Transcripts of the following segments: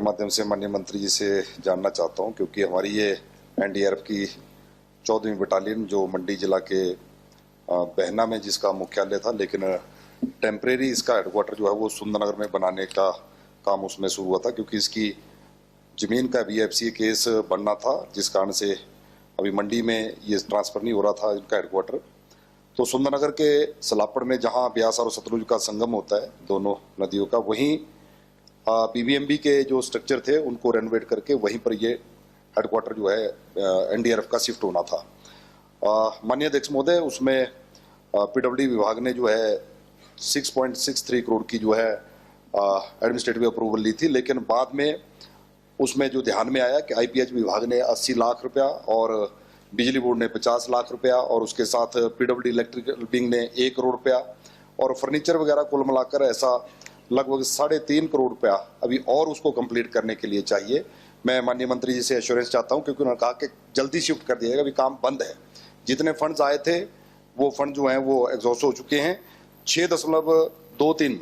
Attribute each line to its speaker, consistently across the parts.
Speaker 1: माध्यम से माननीय मंत्री जी से जानना चाहता हूं, क्योंकि हमारी ये एनडीआरएफ की 14वीं बटालियन जो मंडी जिला के बहना में जिसका मुख्यालय था, लेकिन टेम्परेरी इसका हेडक्वार्टर जो है वो सुंदरनगर में बनाने का काम उसमें शुरू हुआ था, क्योंकि इसकी जमीन का बीएफसी केस बनना था, जिस कारण से अभी मंडी में ये ट्रांसफर नहीं हो रहा था इनका हेडक्वार्टर। तो सुंदरनगर के सलापड़ में जहां ब्यास और सतलुज का संगम होता है दोनों नदियों का, वहीं पीबीएमबी के जो स्ट्रक्चर थे उनको रेनोवेट करके वहीं पर ये हेडक्वार्टर जो है एनडीआरएफ का शिफ्ट होना था। माननीय अध्यक्ष महोदय, उसमें पीडब्ल्यूडी विभाग ने जो है 6.63 करोड़ की जो है एडमिनिस्ट्रेटिव अप्रूवल ली थी, लेकिन बाद में उसमें जो ध्यान में आया कि आईपीएच विभाग ने 80 लाख रुपया और बिजली बोर्ड ने 50 लाख रुपया और उसके साथ पीडब्ल्यूडी इलेक्ट्रिकल विंग ने 1 करोड़ रुपया और फर्नीचर वगैरह कुल मिलाकर ऐसा लगभग 3.5 करोड़ रुपया अभी और उसको कंप्लीट करने के लिए चाहिए। मैं माननीय मंत्री जी से एश्योरेंस चाहता हूं, क्योंकि उन्होंने कहा कि जल्दी शिफ्ट कर दिया जाएगा, अभी काम बंद है। जितने फंड्स आए थे वो फंड जो हैं वो एग्जॉस्ट हो चुके हैं। 6.23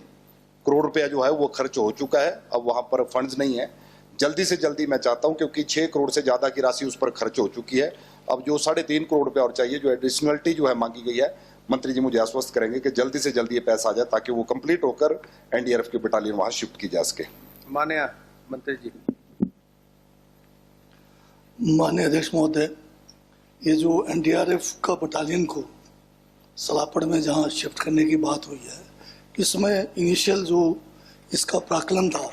Speaker 1: करोड़ रुपया जो है वो खर्च हो चुका है, अब वहां पर फंड्स नहीं है। जल्दी से जल्दी मैं चाहता हूं, क्योंकि 6 करोड़ से ज्यादा की राशि उस पर खर्च हो चुकी है। अब जो 3.5 करोड़ रुपया और चाहिए, जो एडिशनलिटी जो है मांगी गई है, मंत्री जी मुझे आश्वस्त करेंगे कि जल्दी से जल्दी ये पैसा आ जाए ताकि वो कंप्लीट होकर एनडीआरएफ की बटालियन वहां शिफ्ट की जा सके।
Speaker 2: माननीय मंत्री जी।
Speaker 3: माननीय अध्यक्ष महोदय, ये जो एनडीआरएफ का बटालियन को सलापड़ में जहां शिफ्ट करने की बात हुई है, इसमें इनिशियल जो इसका प्राकलन था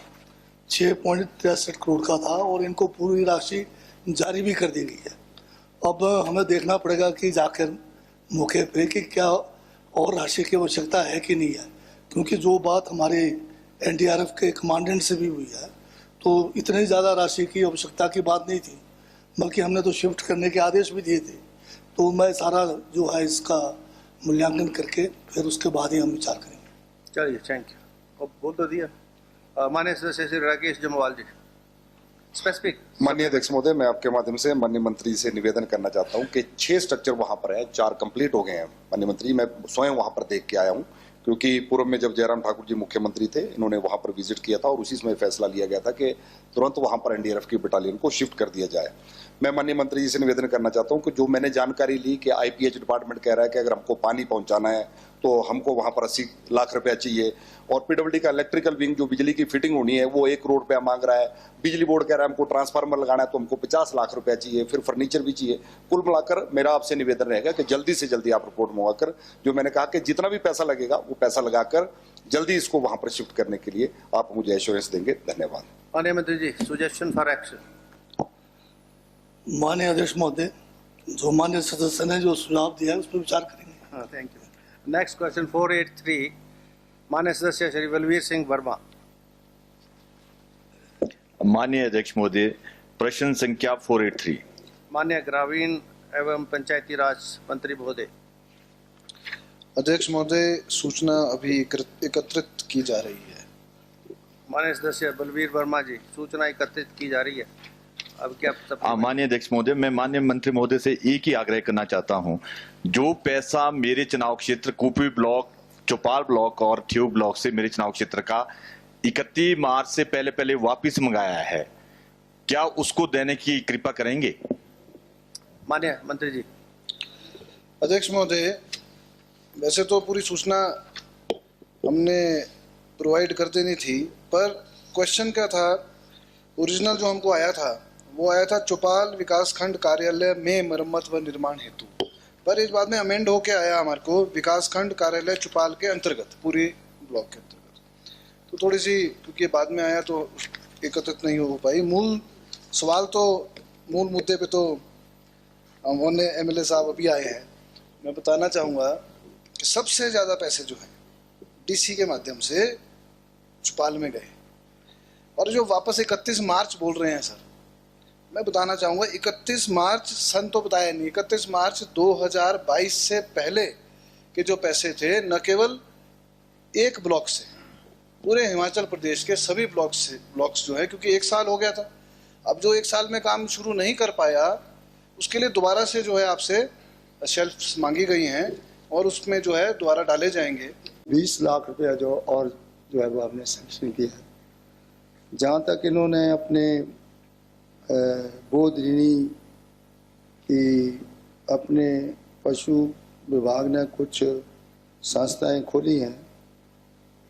Speaker 3: 6.63 करोड़ का था और इनको पूरी राशि जारी भी कर दी गई है। अब हमें देखना पड़ेगा कि जाकर मौके पे कि क्या और राशि की आवश्यकता है कि नहीं है, क्योंकि जो बात हमारे एनडीआरएफ के कमांडेंट से भी हुई है तो इतनी ज़्यादा राशि की आवश्यकता की बात नहीं थी, बल्कि हमने तो शिफ्ट करने के आदेश भी दिए थे। तो मैं सारा जो है इसका मूल्यांकन करके फिर उसके बाद ही हम विचार करेंगे।
Speaker 2: चलिए, थैंक यू। अब बोल तो दिया। माननीय सदस्य श्री राकेश जम्वाल जी, स्पेसिफिक।
Speaker 1: माननीय अध्यक्ष महोदय, मैं आपके माध्यम से माननीय मंत्री से निवेदन करना चाहता हूं कि 6 स्ट्रक्चर वहां पर है, 4 कंप्लीट हो गए हैं। माननीय मंत्री, मैं स्वयं वहां पर देख के आया हूं, क्योंकि पूर्व में जब जयराम ठाकुर जी मुख्यमंत्री थे, इन्होंने वहां पर विजिट किया था और उसी समय फैसला लिया गया था कि तुरंत वहां पर एनडीआरएफ की बटालियन को शिफ्ट कर दिया जाए। मैं माननीय मंत्री जी से निवेदन करना चाहता हूं कि जो मैंने जानकारी ली कि आईपीएच डिपार्टमेंट कह रहा है कि अगर हमको पानी पहुंचाना है तो हमको वहां पर 80 लाख रुपया चाहिए, और पीडब्ल्यूडी का इलेक्ट्रिकल विंग जो बिजली की फिटिंग होनी है वो 1 करोड़ रुपया मांग रहा है। बिजली बोर्ड कह रहा है हमको ट्रांसफार्मर लगाना है तो हमको 50 लाख रुपया चाहिए, फिर फर्नीचर भी चाहिए। कुल मिलाकर मेरा आपसे निवेदन रहेगा कि जल्दी से जल्दी आप रिपोर्ट मंगवाकर, जो मैंने कहा कि जितना भी पैसा लगेगा वो पैसा लगाकर जल्दी इसको वहां पर शिफ्ट करने के लिए आप मुझे एश्योरेंस देंगे। धन्यवाद।
Speaker 2: माननीय मंत्री जी, सजेशन फॉर एक्शन।
Speaker 3: माननीय अध्यक्ष महोदय, जो माननीय सदस्य ने जो सुझाव दिया है उस पर विचार करेंगे।
Speaker 2: हाँ, थैंक यू। नेक्स्ट क्वेश्चन 483, माननीय सदस्य श्री बलवीर सिंह वर्मा।
Speaker 4: माननीय अध्यक्ष महोदय, प्रश्न संख्या 483।
Speaker 2: माननीय ग्रामीण एवं पंचायती राज मंत्री महोदय।
Speaker 5: अध्यक्ष महोदय, सूचना अभी एकत्रित की जा रही है।
Speaker 2: माननीय सदस्य बलवीर वर्मा जी, सूचना एकत्रित की जा रही है। अब क्या
Speaker 4: माननीय अध्यक्ष महोदय, मैं माननीय मंत्री महोदय से एक ही आग्रह करना चाहता हूं, जो पैसा मेरे चुनाव क्षेत्र कुपी ब्लॉक, चौपाल ब्लॉक और ठियोग ब्लॉक से मेरे चुनाव क्षेत्र का 31 मार्च से पहले वापस मंगाया है, क्या उसको देने की कृपा करेंगे?
Speaker 2: माननीय मंत्री जी।
Speaker 5: अध्यक्ष महोदय, वैसे तो पूरी सूचना हमने प्रोवाइड कर देनी थी, पर क्वेश्चन क्या था, ओरिजिनल जो हमको आया था वो आया था चौपाल विकासखंड कार्यालय में मरम्मत व निर्माण हेतु, पर इस बाद में अमेंड होके आया हमारे को विकासखंड कार्यालय चौपाल के अंतर्गत, पूरे ब्लॉक के अंतर्गत। तो थोड़ी सी, क्योंकि बाद में आया तो एकत्रित नहीं हो पाई। मूल सवाल तो, मूल मुद्दे पे तो हमने एमएलए साहब अभी आए हैं। मैं बताना चाहूँगा कि सबसे ज़्यादा पैसे जो हैं डीसी के माध्यम से चौपाल में गए, और जो वापस 31 मार्च बोल रहे हैं सर, मैं बताना चाहूँगा 31 मार्च सन तो बताया नहीं, 31 मार्च 2022 से पहले के जो पैसे थे, न केवल एक ब्लॉक से, पूरे हिमाचल प्रदेश के सभी ब्लॉक्स जो है, क्योंकि 1 साल हो गया था, अब जो 1 साल में काम शुरू नहीं कर पाया उसके लिए दोबारा से जो है आपसे शेल्फ्स मांगी गई हैं और उसमें जो है दोबारा डाले जाएंगे।
Speaker 6: 20 लाख रुपया जो और जो है वो हमने सैंक्शन किया है। जहाँ तक इन्होंने अपने बोध ऋणी की अपने पशु विभाग ने कुछ संस्थाएं खोली हैं,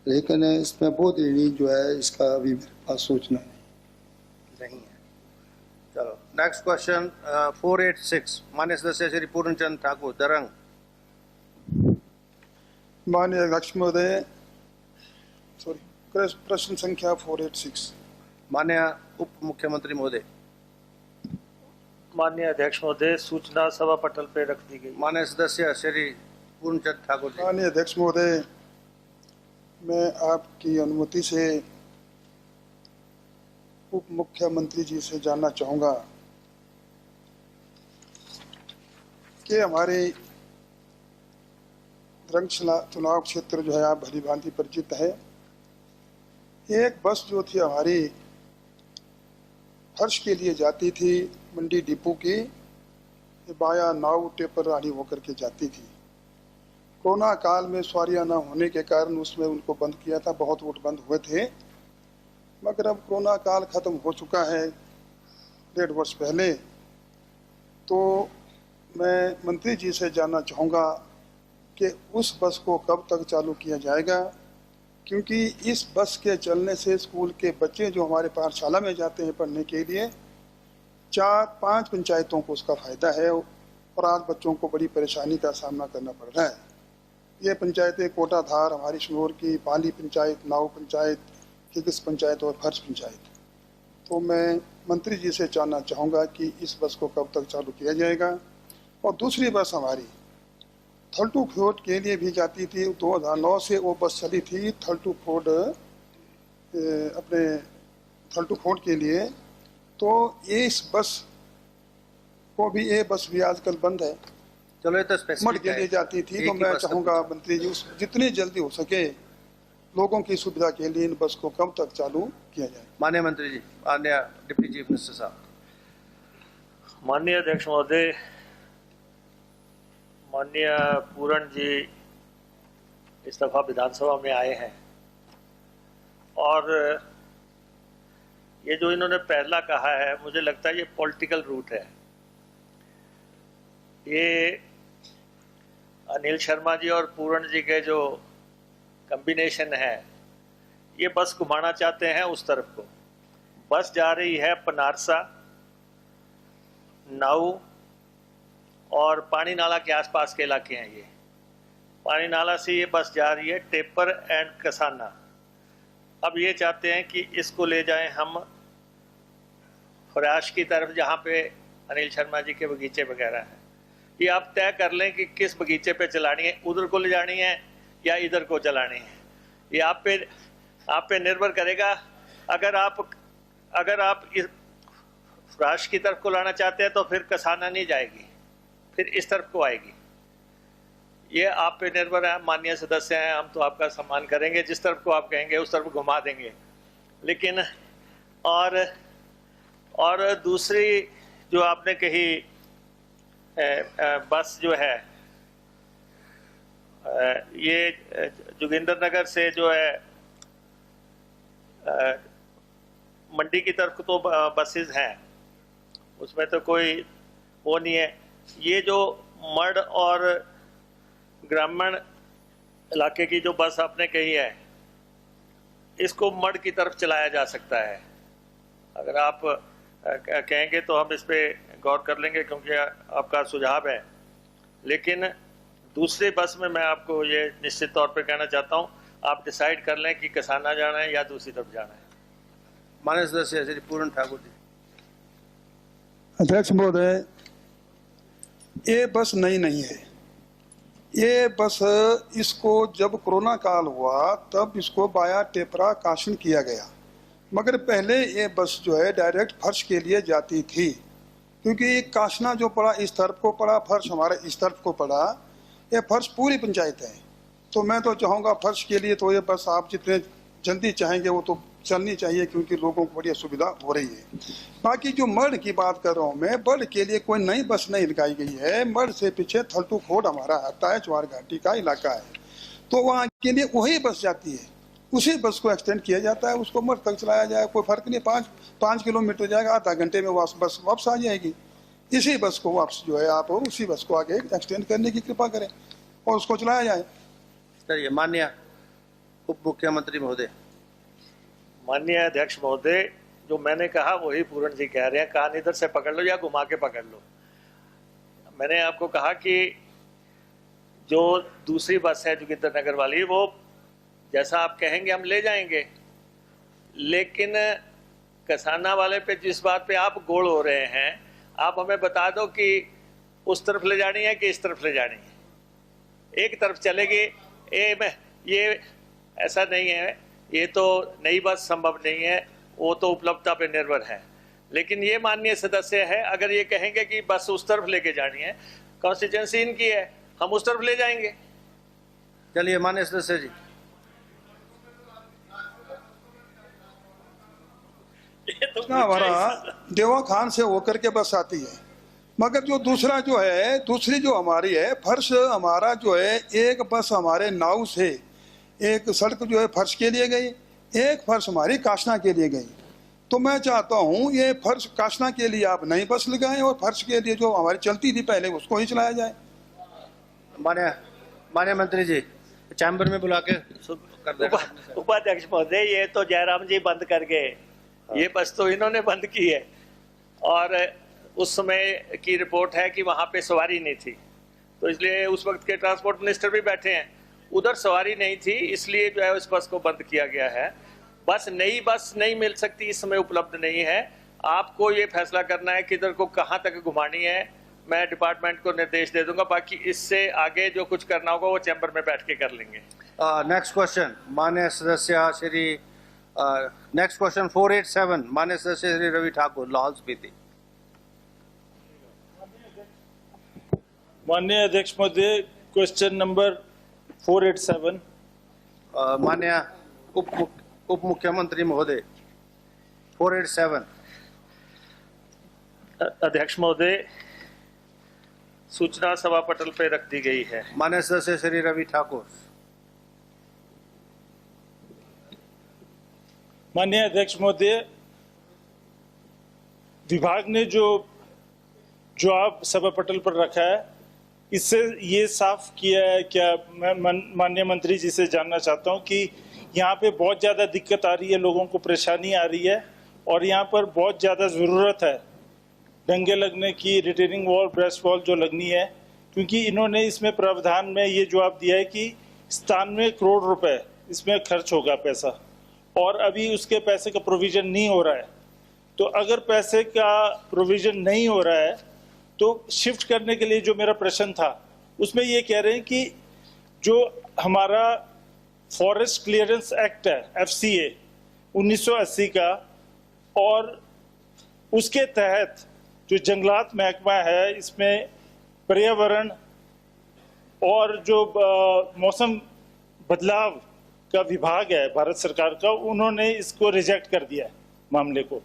Speaker 6: लेकिन इसमें बोध ऋणी जो है इसका अभी मेरे पास सूचना
Speaker 2: नहीं है। चलो नेक्स्ट क्वेश्चन 486 माननीय सदस्य श्री पूर्णचंद ठाकुर दरंग।
Speaker 5: माननीय अध्यक्ष महोदय, प्रश्न संख्या 486।
Speaker 2: माननीय उप मुख्यमंत्री महोदय।
Speaker 7: माननीय अध्यक्ष महोदय, सूचना सभा पटल पे रख दी गई।
Speaker 2: माननीय सदस्य श्री पूर्णचंद ठाकुर जी।
Speaker 5: माननीय अध्यक्ष महोदय, मैं आपकी अनुमति से उप मुख्यमंत्री जी से जानना चाहूँगा कि हमारे रंग चुनाव क्षेत्र जो है आप भली भांति परिचित है। एक बस जो थी हमारी फर्श के लिए जाती थी मंडी डिपो की बाया नाव टेपर रानी होकर के जाती थी। कोरोना काल में सवारियां न होने के कारण उसमें उनको बंद किया था, बहुत वोट बंद हुए थे, मगर अब कोरोना काल खत्म हो चुका है 1.5 वर्ष पहले। तो मैं मंत्री जी से जानना चाहूँगा कि उस बस को कब तक चालू किया जाएगा, क्योंकि इस बस के चलने से स्कूल के बच्चे जो हमारे पाठशाला में जाते हैं पढ़ने के लिए 4-5 पंचायतों को उसका फ़ायदा है और आज बच्चों को बड़ी परेशानी का सामना करना पड़ रहा है। ये पंचायतें कोटाधार, हमारी शनौर की पाली पंचायत, नाव पंचायत, किगिस पंचायत और फर्श पंचायत। तो मैं मंत्री जी से जानना चाहूँगा कि इस बस को कब तक चालू किया जाएगा। और दूसरी बस हमारी थलटू फोर्ट के लिए भी जाती थी, 2009 से वो बस चली थी थलटू फोर्ट अपने थलटू फोर्ट के लिए। तो इस बस को भी ये बस भी आजकल बंद है,
Speaker 2: चलो ये तो
Speaker 5: मठ
Speaker 2: स्पेसिफिक
Speaker 5: के लिए जाती थी। तो मैं चाहूँगा मंत्री जी उस जितनी जल्दी हो सके लोगों की सुविधा के लिए इन बस को कब तक चालू किया जाए।
Speaker 2: माननीय मंत्री जी। माननीय डिप्टी चीफ मिनिस्टर साहब।
Speaker 7: माननीय अध्यक्ष महोदय, माननीय पूरण जी इस दफा विधानसभा में आए हैं और ये जो इन्होंने पहला कहा है, मुझे लगता है ये पॉलिटिकल रूट है। ये अनिल शर्मा जी और पूरण जी के जो कॉम्बिनेशन है, ये बस घुमाना चाहते हैं उस तरफ को। बस जा रही है पनारसा, नाऊ और पानी नाला के आसपास के इलाके हैं। ये पानी नाला से ये बस जा रही है टेपर एंड कसाना। अब ये चाहते हैं कि इसको ले जाएं हम फराश की तरफ, जहाँ पे अनिल शर्मा जी के बगीचे वगैरह हैं। ये आप तय कर लें कि किस बगीचे पे चलानी है, उधर को ले जानी है या इधर को चलानी है। ये आप पे निर्भर करेगा। अगर आप इस फराश की तरफ को लाना चाहते हैं तो फिर कसाना नहीं जाएगी, फिर इस तरफ को आएगी। ये आप पे निर्भर है। माननीय सदस्य हैं, हम तो आपका सम्मान करेंगे, जिस तरफ को आप कहेंगे उस तरफ घुमा देंगे। लेकिन और दूसरी जो आपने कही बस जो है ये जोगिंदर नगर से जो है मंडी की तरफ तो बसेस हैं, उसमें तो कोई वो नहीं है। ये जो मड और ग्रामीण इलाके की जो बस आपने कही है, इसको मड की तरफ चलाया जा सकता है। अगर आप कहेंगे तो हम इस पे गौर कर लेंगे, क्योंकि आपका सुझाव है। लेकिन दूसरे बस में मैं आपको ये निश्चित तौर पे कहना चाहता हूँ, आप डिसाइड कर लें कि कसाना जाना है या दूसरी तरफ जाना है।
Speaker 2: माननीय सदस्य श्री पूर्ण ठाकुर जी।
Speaker 5: अध्यक्ष महोदय, ये बस नई नहीं है। ये बस इसको जब कोरोना काल हुआ तब इसको बाया टेपरा काशन किया गया, मगर पहले ये बस जो है डायरेक्ट फर्श के लिए जाती थी, क्योंकि काशना जो पड़ा इस तरफ को पड़ा, फर्श हमारे इस तरफ को पड़ा। ये फर्श पूरी पंचायत है। तो मैं तो चाहूँगा फर्श के लिए तो ये बस आप जितने जल्दी चाहेंगे वो तो चलनी चाहिए, क्योंकि लोगों को बड़ी असुविधा हो रही है। बाकी जो मर्ड की बात कर रहा हूँ मैं, मर्ड के लिए कोई नई बस नहीं लगाई गई है। मर्ड से पीछे थलटू फोर्ट हमारा आता है, ज्वार घाटी का इलाका है, तो वहाँ के लिए वही बस जाती है।
Speaker 8: उसी बस को एक्सटेंड किया जाता है, उसको मठ तक चलाया जाए, कोई फर्क नहीं। 5 किलोमीटर जाएगा, आधा घंटे में बस वापस आ जाएगी। इसी बस को वापस जो है आप उसी बस को आगे एक्सटेंड करने की कृपा करें और उसको चलाया जाए।
Speaker 2: चलिए, माननीय उप मुख्यमंत्री महोदय।
Speaker 7: माननीय अध्यक्ष महोदय, जो मैंने कहा वही पूर्ण जी कह रहे हैं, कान इधर से पकड़ लो या घुमा के पकड़ लो। मैंने आपको कहा कि जो दूसरी बस है जोगिंदर नगर वाली, वो जैसा आप कहेंगे हम ले जाएंगे, लेकिन कसाना वाले पे जिस बात पे आप गोल हो रहे हैं, आप हमें बता दो कि उस तरफ ले जानी है कि इस तरफ ले जानी है। एक तरफ चलेगी ये ऐसा नहीं है, ये तो नई बस संभव नहीं है, वो तो उपलब्धता पे निर्भर है। लेकिन ये माननीय सदस्य है, अगर ये कहेंगे कि बस उस तरफ लेके जानी है, कॉन्स्टिट्यूंसी इनकी है, हम उस तरफ ले जाएंगे।
Speaker 2: चलिए माननीय सदस्य जी।
Speaker 8: हमारा देवा खान से होकर के बस आती है, मगर जो दूसरा जो है, दूसरी जो हमारी है फर्श, हमारा जो है एक बस हमारे नाव से एक सड़क जो है फर्श के लिए गई, एक फर्श हमारी काशना के लिए गई। तो मैं चाहता हूँ ये फर्श काशना के लिए आप नई बस लगाएं और फर्श के लिए जो हमारी चलती थी पहले उसको ही चलाया जाए।
Speaker 2: माननीय मंत्री जी, चैम्बर में बुला के कर देना।
Speaker 7: उपाध्यक्ष महोदय, ये तो जयराम जी बंद कर गए, ये बस तो इन्होंने बंद की है। और उस समय की रिपोर्ट है कि वहाँ पे सवारी नहीं थी, तो इसलिए उस वक्त के ट्रांसपोर्ट मिनिस्टर भी बैठे हैं, उधर सवारी नहीं थी, इसलिए जो है उस बस को बंद किया गया है। नई बस नहीं मिल सकती, इस समय उपलब्ध नहीं है। आपको ये फैसला करना है कि इधर को कहाँ तक घुमानी है, मैं डिपार्टमेंट को निर्देश दे दूंगा, बाकी इससे आगे जो कुछ करना होगा वो चैम्बर में बैठ के कर लेंगे।
Speaker 2: नेक्स्ट क्वेश्चन माननीय सदस्य श्री नेक्स्ट क्वेश्चन 487 माननीय सदस्य श्री रवि ठाकुर, लाहौल स्पीति।
Speaker 9: माननीय अध्यक्ष महोदय, क्वेश्चन नंबर 487।
Speaker 2: माननीय उप मुख्यमंत्री महोदय 487।
Speaker 7: अध्यक्ष महोदय, सूचना सभा पटल पे रख दी गई है।
Speaker 2: माननीय सदस्य श्री रवि ठाकुर।
Speaker 9: माननीय अध्यक्ष महोदय, विभाग ने जो आप सभा पटल पर रखा है, इससे ये साफ किया है क्या? मैं माननीय मंत्री जी से जानना चाहता हूं कि यहाँ पे बहुत ज़्यादा दिक्कत आ रही है, लोगों को परेशानी आ रही है और यहाँ पर बहुत ज़्यादा ज़रूरत है डंगे लगने की, रिटेनिंग वॉल, ब्रेस्ट वॉल जो लगनी है, क्योंकि इन्होंने इसमें प्रावधान में ये जवाब दिया है कि 97 करोड़ रुपए इसमें खर्च होगा पैसा, और अभी उसके पैसे का प्रोविज़न नहीं हो रहा है। तो अगर पैसे का प्रोविज़न नहीं हो रहा है तो शिफ्ट करने के लिए जो मेरा प्रश्न था उसमें ये कह रहे हैं कि जो हमारा फॉरेस्ट क्लियरेंस एक्ट है, FCA 1980 का, और उसके तहत जो जंगलात महकमा है, इसमें पर्यावरण और जो मौसम बदलाव का विभाग है भारत सरकार का, उन्होंने इसको रिजेक्ट कर दिया है मामले को।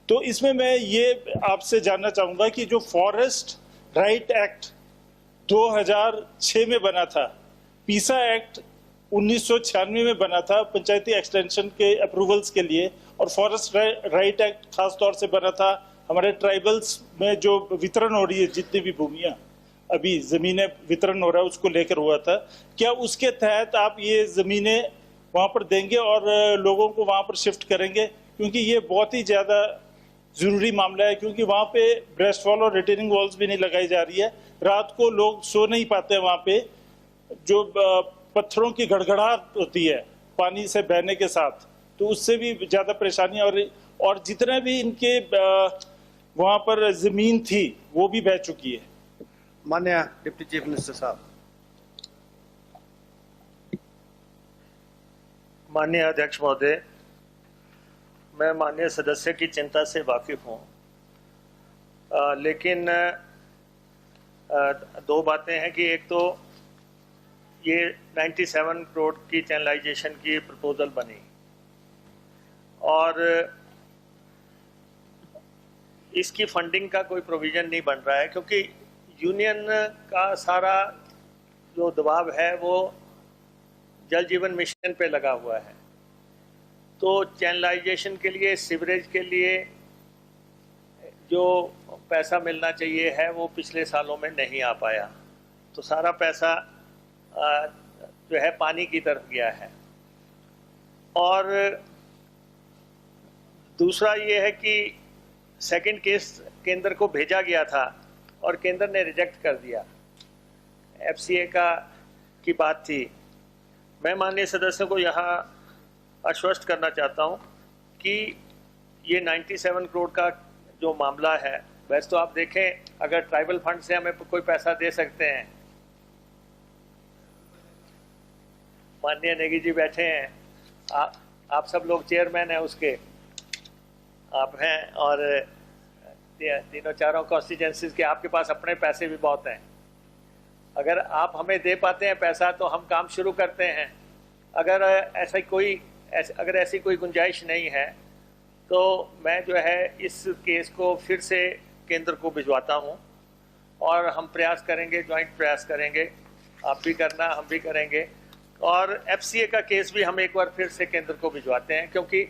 Speaker 9: तो इसमें मैं ये आपसे जानना चाहूँगा कि जो फॉरेस्ट राइट एक्ट 2006 में बना था, पीसा एक्ट 1996 में बना था पंचायती एक्सटेंशन के अप्रूवल्स के लिए, और फॉरेस्ट राइट एक्ट खास तौर से बना था हमारे ट्राइबल्स में जो वितरण हो रही है, जितनी भी भूमियाँ अभी ज़मीनें वितरण हो रहा है उसको लेकर हुआ था। क्या उसके तहत आप ये ज़मीनें वहाँ पर देंगे और लोगों को वहाँ पर शिफ्ट करेंगे? क्योंकि ये बहुत ही ज़्यादा ज़रूरी मामला है, क्योंकि वहाँ पे ब्रेस्ट वॉल और रिटेनिंग वॉल्स भी नहीं लगाई जा रही है। रात को लोग सो नहीं पाते, वहाँ पे जो पत्थरों की गड़गड़ाहट होती है पानी से बहने के साथ, तो उससे भी ज़्यादा परेशानी। और जितने भी इनके वहाँ पर ज़मीन थी वो भी बह चुकी है।
Speaker 2: माननीय डिप्टी चीफ मिनिस्टर साहब।
Speaker 7: माननीय अध्यक्ष महोदय, मैं माननीय सदस्य की चिंता से वाकिफ हूँ, लेकिन दो बातें हैं कि एक तो ये 97 करोड़ की चैनलाइजेशन की प्रपोजल बनी और इसकी फंडिंग का कोई प्रोविज़न नहीं बन रहा है, क्योंकि यूनियन का सारा जो दबाव है वो जल जीवन मिशन पे लगा हुआ है। तो चैनलाइजेशन के लिए, सीवरेज के लिए जो पैसा मिलना चाहिए है वो पिछले सालों में नहीं आ पाया, तो सारा पैसा जो है पानी की तरफ गया है। और दूसरा ये है कि सेकंड केस केंद्र को भेजा गया था और केंद्र ने रिजेक्ट कर दिया। एफसीए की बात थी। मैं माननीय सदस्यों को यहाँ आश्वस्त करना चाहता हूँ कि ये 97 करोड़ का जो मामला है, वैसे तो आप देखें अगर ट्राइबल फंड से हमें कोई पैसा दे सकते हैं, माननीय नेगी जी बैठे हैं, आप सब लोग चेयरमैन हैं उसके, आप हैं, और तीनों चारों कॉन्स्टिट्यूंसीज के आपके पास अपने पैसे भी बहुत हैं। अगर आप हमें दे पाते हैं पैसा तो हम काम शुरू करते हैं। अगर ऐसी कोई गुंजाइश नहीं है तो मैं जो है इस केस को फिर से केंद्र को भिजवाता हूं और हम प्रयास करेंगे, ज्वाइंट प्रयास करेंगे, आप भी करना, हम भी करेंगे। और एफसीए का केस भी हम एक बार फिर से केंद्र को भिजवाते हैं, क्योंकि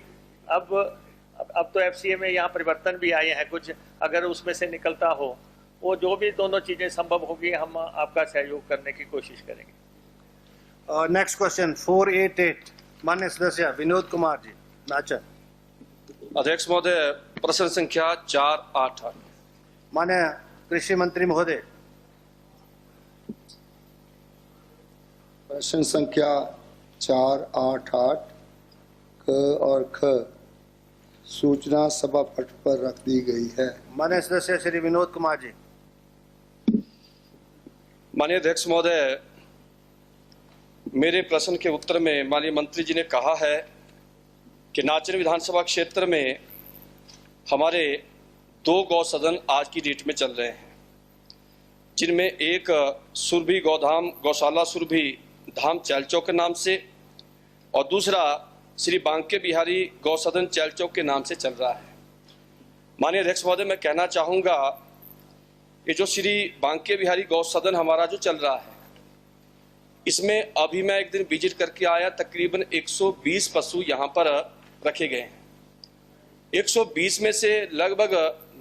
Speaker 7: अब तो एफसीए में यहाँ परिवर्तन भी आए हैं कुछ, अगर उसमें से निकलता हो, वो जो भी दोनों चीज़ें संभव होगी हम आपका सहयोग करने की कोशिश करेंगे।
Speaker 2: नेक्स्ट क्वेश्चन 488 माननीय सदस्य विनोद कुमार जी नाचन।
Speaker 10: अध्यक्ष महोदय, प्रश्न संख्या 488।
Speaker 2: माननीय कृषि मंत्री महोदय।
Speaker 6: प्रश्न संख्या 488 क और ख सूचना सभा पट पर रख दी गई है।
Speaker 2: माननीय सदस्य श्री विनोद कुमार जी।
Speaker 10: माननीय अध्यक्ष महोदय, मेरे प्रश्न के उत्तर में माननीय मंत्री जी ने कहा है कि नाचन विधानसभा क्षेत्र में हमारे 2 गौ सदन आज की डेट में चल रहे हैं, जिनमें एक सुरभि गौधाम गौशाला सुरभि धाम चैलचौक के नाम से और दूसरा श्री बांके बिहारी गौ सदन चैलचौक के नाम से चल रहा है। माननीय अध्यक्ष महोदय, मैं कहना चाहूँगा ये जो श्री बांके बिहारी गौ सदन हमारा जो चल रहा है, इसमें अभी मैं एक दिन विजिट करके आया, तकरीबन 120 पशु यहाँ पर रखे गए हैं। 120 में से लगभग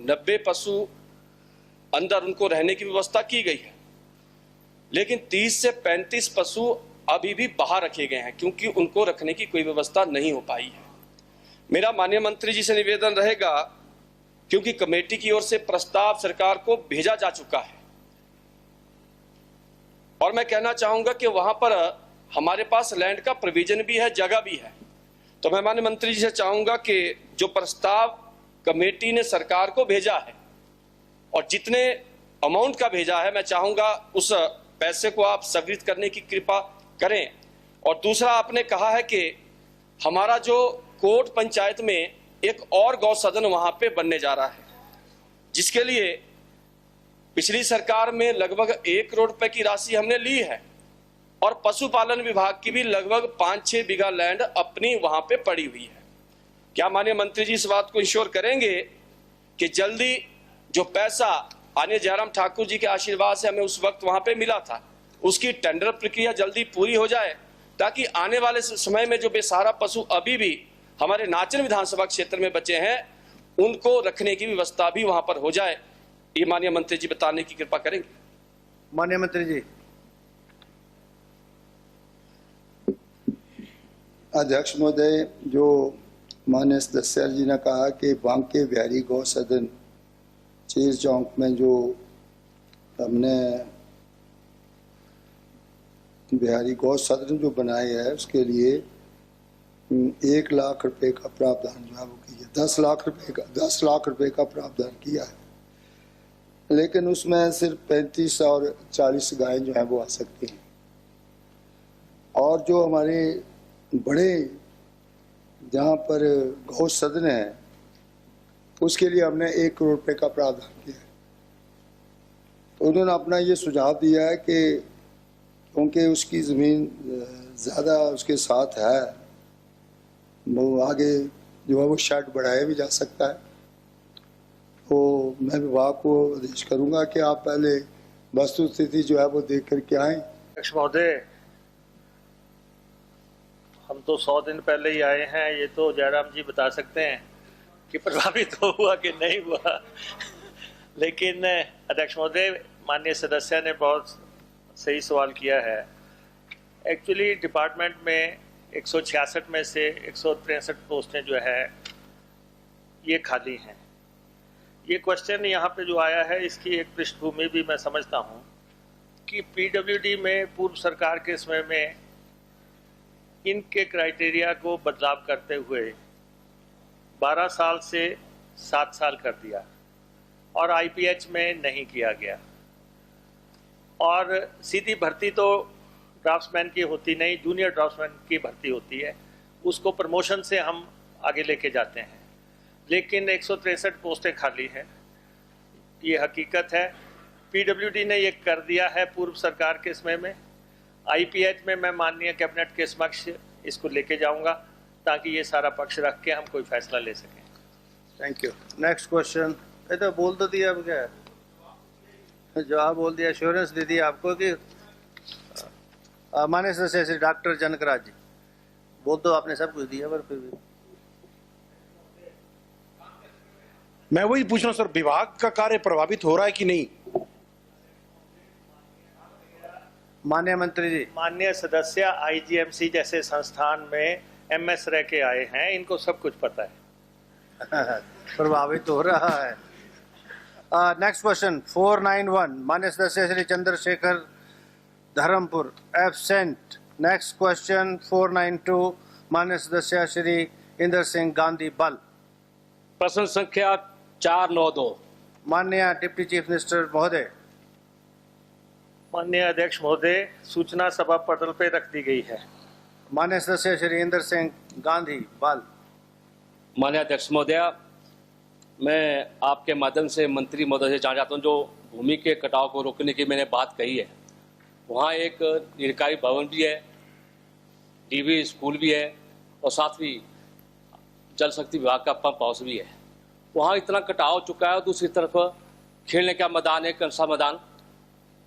Speaker 10: 90 पशु अंदर उनको रहने की व्यवस्था की गई है, लेकिन 30 से 35 पशु अभी भी बाहर रखे गए हैं क्योंकि उनको रखने की कोई व्यवस्था नहीं हो पाई है। मेरा माननीय मंत्री जी से निवेदन रहेगा, क्योंकि कमेटी की ओर से प्रस्ताव सरकार को भेजा जा चुका है और मैं कहना चाहूंगा कि वहां पर हमारे पास लैंड का प्रोविजन भी है, जगह भी है, तो मैं माननीय मंत्री जी से चाहूंगा कि जो प्रस्ताव कमेटी ने सरकार को भेजा है और जितने अमाउंट का भेजा है, मैं चाहूंगा उस पैसे को आप स्थगित करने की कृपा करें। और दूसरा, आपने कहा है कि हमारा जो कोट पंचायत में एक और गौ सदन वहां पे बनने जा रहा है, जिसके लिए पिछली सरकार में लगभग 1 करोड़ रुपए की राशि हमने ली है और पशुपालन विभाग की भी लगभग 5-6 बीघा लैंड अपनी वहां पे पड़ी हुई है। क्या माननीय मंत्री जी इस बात को इंश्योर करेंगे कि जल्दी जो पैसा आने जयराम ठाकुर जी के आशीर्वाद से हमें उस वक्त वहां पे मिला था, उसकी टेंडर प्रक्रिया जल्दी पूरी हो जाए, ताकि आने वाले समय में जो बेसहारा पशु अभी भी हमारे नाचन विधानसभा क्षेत्र में बचे हैं, उनको रखने की व्यवस्था भी वहां पर हो जाए। ये माननीय मंत्री जी बताने की कृपा करेंगे।
Speaker 2: माननीय मंत्री जी।
Speaker 6: अध्यक्ष महोदय, जो माननीय सदस्य जी ने कहा कि बांके बिहारी गौ सदन चीर चौक में जो हमने बिहारी गौ सदन जो बनाए है, उसके लिए 1 लाख रुपए का प्रावधान जो है वो किया, 10 लाख रुपए का प्रावधान किया है, लेकिन उसमें सिर्फ 35 और 40 गायें जो है वो आ सकती हैं। और जो हमारे बड़े जहाँ पर गौ सदन है, उसके लिए हमने 1 करोड़ रुपए का प्रावधान किया। तो उन्होंने अपना ये सुझाव दिया है कि क्योंकि उसकी ज़मीन ज़्यादा उसके साथ है, वो आगे जो है वो शेड बढ़ाया भी जा सकता है। तो मैं विभाग को आदेश करूंगा कि आप पहले वस्तु स्थिति जो है वो देख करके आए।
Speaker 2: अध्यक्ष महोदय,
Speaker 7: हम तो 100 दिन पहले ही आए हैं, ये तो जयराम जी बता सकते हैं कि प्रभावित तो हुआ कि नहीं हुआ। लेकिन अध्यक्ष महोदय, माननीय सदस्य ने बहुत सही सवाल किया है। एक्चुअली डिपार्टमेंट में 166 में से 163 पोस्टें जो है ये खाली हैं। ये क्वेश्चन यहाँ पे जो आया है, इसकी एक पृष्ठभूमि भी मैं समझता हूँ कि पीडब्ल्यूडी में पूर्व सरकार के समय में इनके क्राइटेरिया को बदलाव करते हुए 12 साल से 7 साल कर दिया और आईपीएच में नहीं किया गया। और सीधी भर्ती तो ड्राफ्ट्समैन की होती नहीं, जूनियर ड्राफ्ट्समैन की भर्ती होती है, उसको प्रमोशन से हम आगे लेके जाते हैं। लेकिन 163 पोस्टें खाली हैं, ये हकीकत है। पीडब्ल्यूडी ने ये कर दिया है पूर्व सरकार के समय में। आईपीएच में मैं माननीय कैबिनेट के समक्ष इसको लेके जाऊंगा ताकि ये सारा पक्ष रख के हम कोई फैसला ले सकें।
Speaker 2: Thank you. Next question. ये तो बोल तो दिया, अब क्या है, जवाब बोल दिया, एश्योरेंस दे दी आपको कि माननीय सदस्य श्री डॉक्टर जनकराज जी, बोल तो आपने सब कुछ दिया, पर फिर भी
Speaker 11: मैं वही पूछ रहा हूँ सर, विभाग का कार्य प्रभावित हो रहा है कि नहीं?
Speaker 2: माननीय मंत्री जी।
Speaker 7: माननीय सदस्य आईजीएमसी जैसे संस्थान में एमएस रह के आए हैं, इनको सब कुछ पता है।
Speaker 2: प्रभावित हो रहा है। नेक्स्ट क्वेश्चन 491, माननीय सदस्य Shri Chandrashekhar Dharampur, absent. Next question 492, माननीय सदस्य श्री इंदर सिंह गांधी बल।
Speaker 10: प्रश्न संख्या 492।
Speaker 2: माननीय डिप्टी चीफ मिनिस्टर महोदय।
Speaker 7: माननीय अध्यक्ष महोदय, सूचना सभा पटल पे रख दी गई है।
Speaker 2: माननीय सदस्य श्री इंदर सिंह गांधी बाल।
Speaker 10: माननीय अध्यक्ष महोदय, मैं आपके माध्यम से मंत्री महोदय से जानना चाहता हूँ, जो भूमि के कटाव को रोकने की मैंने बात कही है, वहाँ एक निरकारी भवन भी है, डीवी स्कूल भी है और साथ ही जल शक्ति विभाग का पंप हाउस भी है। वहाँ इतना कटाव हो चुका है, दूसरी तरफ खेलने का मैदान है, कंसा मैदान,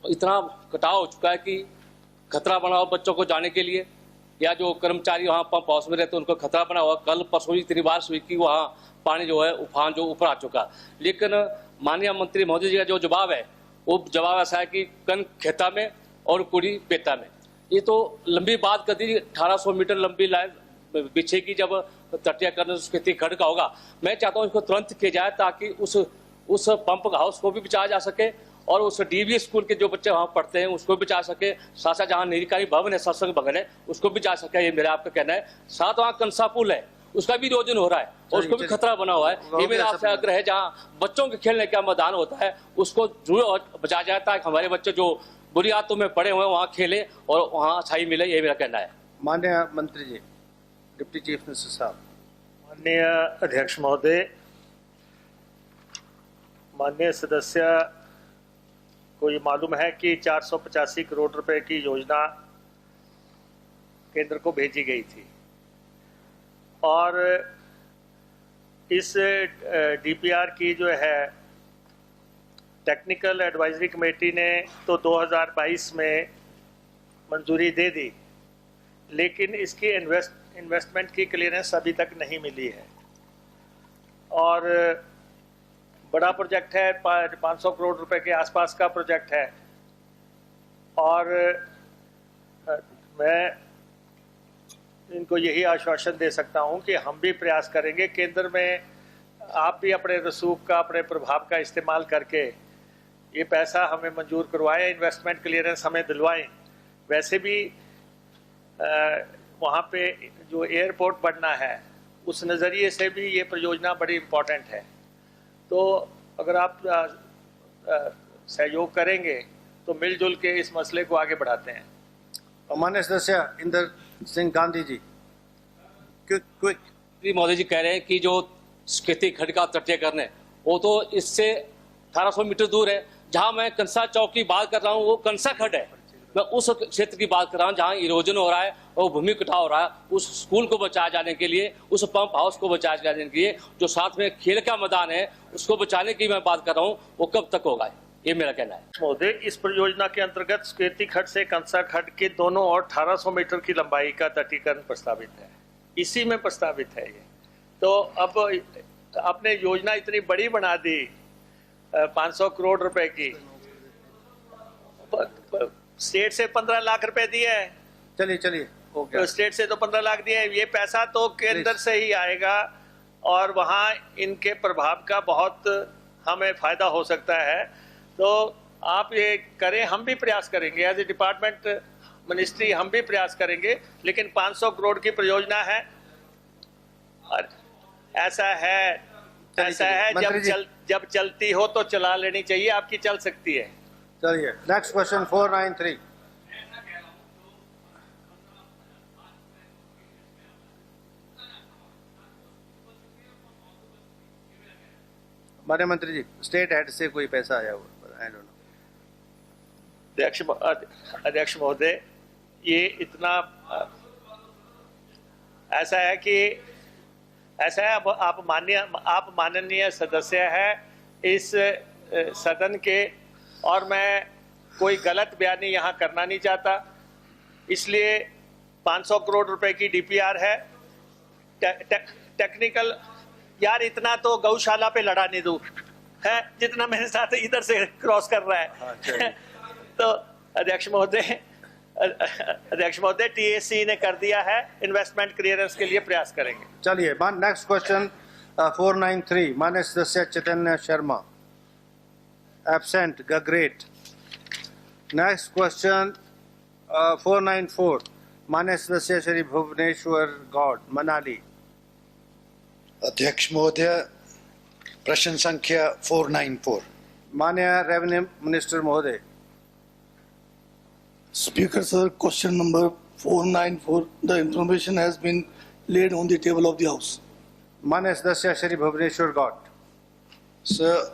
Speaker 10: इतना कटाव हो चुका है कि खतरा बना हुआ बच्चों को जाने के लिए, या जो कर्मचारी वहाँ पंप हाउस में रहते हैं उनको खतरा बना हुआ। कल परसों इतनी बारिश हुई कि वहाँ पानी जो है उफान जो ऊपर आ चुका। लेकिन माननीय मंत्री महोदय जी का जो जवाब है, वो जवाब ऐसा है कि कन खेता में और कुड़ी बेता में। ये तो लंबी बात कर दी, 1800 मीटर लंबी लाइन बिछेगी जब तटीयकरण स्फीति खंड का होगा। मैं चाहता हूँ इसको तुरंत किया जाए ताकि उस पंप हाउस को भी बचाया जा सके और उस डीवी स्कूल के जो बच्चे वहाँ पढ़ते हैं उसको भी बचा सके। साथ साथ जहाँ निरीकारी भवन है, सत्संग भवन है, उसको भी जा सके, ये मेरा आपका कहना है। साथ वहाँ कंसा पुल है, उसका भी नियोजन हो रहा है और उसको भी खतरा बना हुआ है। ये मेरा आपसे आग्रह है, जहाँ बच्चों के खेलने का मैदान होता है उसको जरूर बचाया जाए ताकि हमारे बच्चे जो बुरी आदतों में पड़े हुए हैं वहाँ खेले और वहाँ अच्छाई मिले, ये मेरा कहना है।
Speaker 2: माननीय मंत्री जी, डिप्टी चीफ मिनिस्टर साहब।
Speaker 7: माननीय अध्यक्ष महोदय, माननीय सदस्य को ये मालूम है कि 485 करोड़ रुपए की योजना केंद्र को भेजी गई थी और इस डीपीआर की जो है टेक्निकल एडवाइजरी कमेटी ने तो 2022 में मंजूरी दे दी, लेकिन इसकी इन्वेस्टमेंट की क्लियरेंस अभी तक नहीं मिली है। और बड़ा प्रोजेक्ट है, 500 करोड़ रुपए के आसपास का प्रोजेक्ट है। और मैं इनको यही आश्वासन दे सकता हूं कि हम भी प्रयास करेंगे, केंद्र में आप भी अपने रसूख का, अपने प्रभाव का इस्तेमाल करके ये पैसा हमें मंजूर करवाएं, इन्वेस्टमेंट क्लियरेंस हमें दिलवाएं। वैसे भी वहाँ पे जो एयरपोर्ट बनना है उस नज़रिए से भी ये परियोजना बड़ी इम्पोर्टेंट है। तो अगर आप सहयोग करेंगे तो मिलजुल के इस मसले को आगे बढ़ाते हैं।
Speaker 2: माननीय सदस्य इंदर सिंह गांधी जी, क्विक।
Speaker 10: मोदी जी कह रहे हैं कि जो स्फीति खंड का तटीयकरण है वो तो इससे 1800 मीटर दूर है। जहां मैं कंसा चौक की बात कर रहा हूँ वो कंसा खंड है। मैं उस क्षेत्र की बात कर रहा हूँ जहाँ इरोजन हो रहा है और भूमि कटाव हो रहा है। उस स्कूल को बचाए जाने के लिए, उस पंप हाउस को बचाए जाने के लिए, जो साथ में खेल का मैदान है उसको बचाने की मैं बात कर रहा हूँ, वो कब तक होगा? ये मेरा कहना है।
Speaker 7: महोदय, इस परियोजना के अंतर्गत सुकेती खड्ड से कंसा खड्ड के दोनों ओर 1800 मीटर की लंबाई का तटीकरण प्रस्तावित है। इसी में प्रस्तावित है ये। तो अब आपने योजना इतनी बड़ी बना दी 500 करोड़ रुपए की, स्टेट से 15 लाख रुपए दिए हैं।
Speaker 2: चलिए हो गया।
Speaker 7: तो स्टेट से तो 15 लाख दिए हैं, ये पैसा तो केंद्र से ही आएगा और वहाँ इनके प्रभाव का बहुत हमें फायदा हो सकता है। तो आप ये करें, हम भी प्रयास करेंगे एज ए डिपार्टमेंट मिनिस्ट्री, हम भी प्रयास करेंगे। लेकिन 500 करोड़ की परियोजना है और ऐसा है जब चलती हो तो चला लेनी चाहिए, आपकी चल सकती है।
Speaker 2: चलिए नेक्स्ट क्वेश्चन 493। माननीय मंत्री जी, स्टेट हेड से कोई पैसा आया हुआ? I don't know.
Speaker 7: अध्यक्ष महोदय, ये इतना ऐसा है आप माननीय सदस्य है इस सदन के, और मैं कोई गलत बयानी यहाँ करना नहीं चाहता, इसलिए 500 करोड़ रुपए की डीपीआर है। टेक्निकल यार, इतना तो गौशाला पे लड़ा नहीं दूं है जितना मेरे साथ इधर से क्रॉस कर रहा है। तो अध्यक्ष महोदय टीएसी ने कर दिया है, इन्वेस्टमेंट क्लियरेंस के लिए प्रयास करेंगे।
Speaker 2: चलिए नेक्स्ट क्वेश्चन 493। माननीय सदस्य Chaitanya Sharma, absent Gagret. Next question 494। माननीय सदस्य श्री भुवनेश्वर गौड़, मनाली।
Speaker 12: अध्यक्ष महोदय, प्रश्न संख्या 494।
Speaker 2: माननीय रेवेन्यू मिनिस्टर महोदय।
Speaker 3: Speaker sir, question number 494. The information has been laid on the table of the House.
Speaker 2: माननीय सदस्य Shri Bhubaneswar Gaur.
Speaker 12: Sir,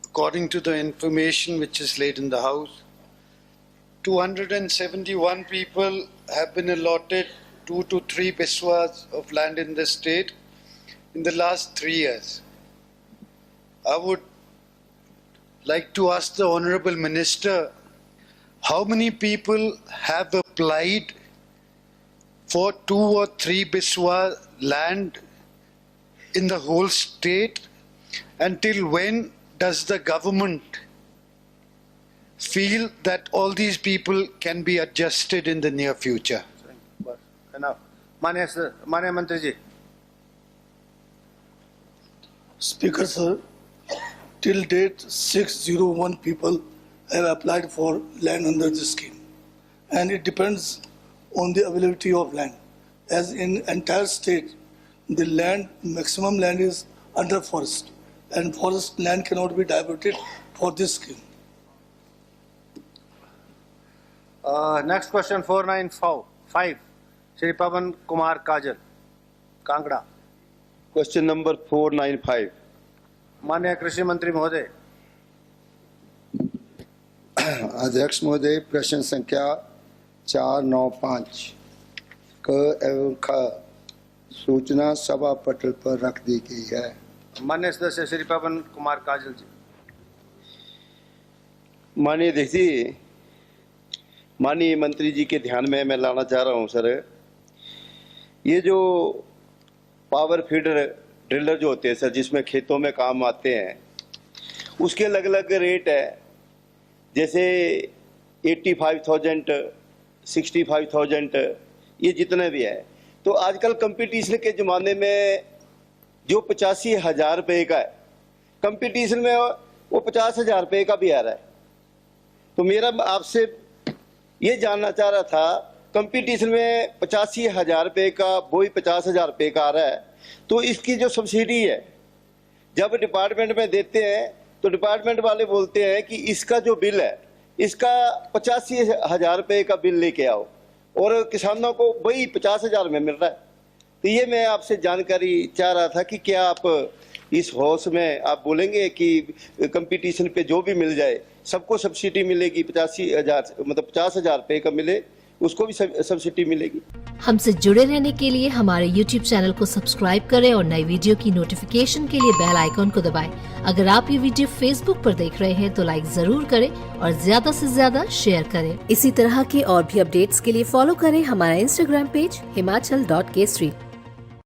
Speaker 12: according to the information which is laid in the House, 271 people have been allotted 2 to 3 biswas of land in the state in the last 3 years. I would like to ask the Honorable Minister, how many people have applied for 2 or 3 biswa land in the whole state? Until when does the government feel that all these people can be adjusted in the near future?
Speaker 2: Enough. माननीय मंत्री जी।
Speaker 3: Speaker sir, till date 601 people have applied for land under this scheme, and it depends on the availability of land. As in entire state, the land, maximum land is under forest, and forest land cannot be diverted for this scheme.
Speaker 2: Next question 495। Shri Pawan Kumar Kajal, Kangra.
Speaker 13: Question number 495।
Speaker 2: माननीय कृषि मंत्री महोदय।
Speaker 6: अध्यक्ष महोदय, प्रश्न संख्या 495 क एवं ख सूचना सभा पटल पर रख दी गई है।
Speaker 2: माननीय सदस्य श्री पवन कुमार काजल जी।
Speaker 13: माननीय अध्यक्ष जी, माननीय मंत्री जी के ध्यान में मैं लाना चाह रहा हूं सर, ये जो पावर फीडर ड्रिलर जो होते हैं सर, जिसमें खेतों में काम आते हैं, उसके अलग अलग रेट है। जैसे 85,000, 65,000, ये जितने भी है। तो आजकल कंपटीशन के ज़माने में जो 85,000 रुपये का है, कंपटीशन में वो 50,000 रुपये का भी आ रहा है। तो मेरा आपसे ये जानना चाह रहा था, कंपटीशन में 85,000 रुपये का, वही 50,000 रुपये का आ रहा है, तो इसकी जो सब्सिडी है जब डिपार्टमेंट में देते हैं तो डिपार्टमेंट वाले बोलते हैं कि इसका जो बिल है, इसका 85,000 रुपये का बिल लेके आओ, और किसानों को वही 50,000 में मिल रहा है। तो ये मैं आपसे जानकारी चाह रहा था कि क्या आप इस हाउस में आप बोलेंगे कि कंपटीशन पे जो भी मिल जाए सबको सब्सिडी मिलेगी 85,000, मतलब 50,000 रुपये का मिले, उसको भी सब्सिडी मिलेगी।
Speaker 14: हमसे जुड़े रहने के लिए हमारे YouTube चैनल को सब्सक्राइब करें और नई वीडियो की नोटिफिकेशन के लिए बेल आइकॉन को दबाएं। अगर आप ये वीडियो Facebook पर देख रहे हैं तो लाइक जरूर करें और ज्यादा से ज्यादा शेयर करें। इसी तरह के और भी अपडेट्स के लिए फॉलो करें हमारा Instagram पेज himachal.kesri।